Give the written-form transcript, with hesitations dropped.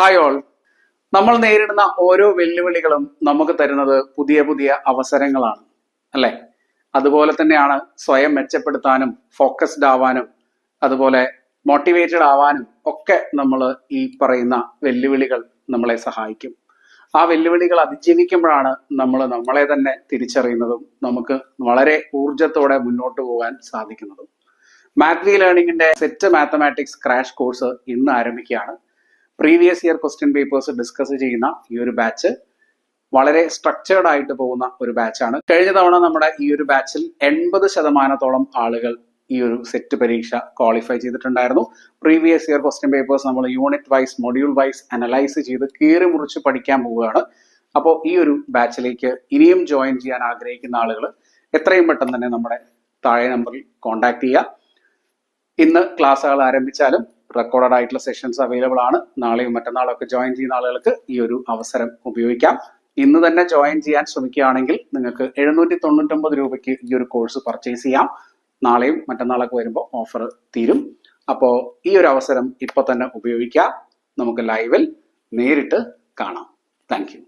Hi all. നമ്മൾ നേരിടുന്ന ഓരോ വെല്ലുവിളികളും നമുക്ക് തരുന്നത് പുതിയ പുതിയ അവസരങ്ങളാണ്, അല്ലെ? അതുപോലെ തന്നെയാണ് സ്വയം മെച്ചപ്പെടുത്താനും ഫോക്കസ്ഡ് ആവാനും അതുപോലെ മോട്ടിവേറ്റഡ് ആവാനും ഒക്കെ നമ്മൾ ഈ പറയുന്ന വെല്ലുവിളികൾ നമ്മളെ സഹായിക്കും. ആ വെല്ലുവിളികൾ അതിജീവിക്കുമ്പോഴാണ് നമ്മൾ നമ്മളെ തന്നെ തിരിച്ചറിയുന്നതും നമുക്ക് വളരെ ഊർജത്തോടെ മുന്നോട്ട് പോകാൻ സാധിക്കുന്നതും. മാത്വി ലേണിംഗിന്റെ സെറ്റ് മാത്തമാറ്റിക്സ് ക്രാഷ് കോഴ്സ് ഇന്ന് ആരംഭിക്കുകയാണ്. Previous year question papers discuss ചെയ്യുന്ന ഈ ഒരു ബാച്ച് വളരെ സ്ട്രക്ചേർഡ് ആയിട്ട് പോകുന്ന ഒരു ബാച്ചാണ്. കഴിഞ്ഞ തവണ നമ്മുടെ ഈ ഒരു ബാച്ചിൽ 80% ആളുകൾ ഈ ഒരു സെറ്റ് പരീക്ഷ ക്വാളിഫൈ ചെയ്തിട്ടുണ്ടായിരുന്നു. പ്രീവിയസ് ഇയർ ക്വസ്റ്റ്യൻ പേപ്പേഴ്സ് നമ്മൾ unit wise module wise analyse ചെയ്ത് കീറി മുറിച്ച് പഠിക്കാൻ പോവുകയാണ്. അപ്പോൾ ഈ ഒരു ബാച്ചിലേക്ക് ഇനിയും ജോയിൻ ചെയ്യാൻ ആഗ്രഹിക്കുന്ന ആളുകൾ എത്രയും പെട്ടെന്ന് തന്നെ നമ്മുടെ താഴെ നമ്പറിൽ കോൺടാക്ട് ചെയ്യുക. ഇന്ന് ക്ലാസ്സുകൾ ആരംഭിച്ചാലും റെക്കോർഡഡ് ആയിട്ടുള്ള സെഷൻസ് അവൈലബിൾ ആണ്. നാളെയും മറ്റന്നാളും ഒക്കെ ജോയിൻ ചെയ്യുന്ന ആളുകൾക്ക് ഈ ഒരു അവസരം ഉപയോഗിക്കാം. ഇന്ന് തന്നെ ജോയിൻ ചെയ്യാൻ ശ്രമിക്കുകയാണെങ്കിൽ നിങ്ങൾക്ക് 799 രൂപയ്ക്ക് ഈ ഒരു കോഴ്സ് പർച്ചേസ് ചെയ്യാം. നാളെയും മറ്റന്നാളൊക്കെ വരുമ്പോൾ ഓഫർ തീരും. അപ്പോൾ ഈ ഒരു അവസരം ഇപ്പൊ തന്നെ ഉപയോഗിക്കാം. നമുക്ക് ലൈവിൽ നേരിട്ട് കാണാം. Thank you.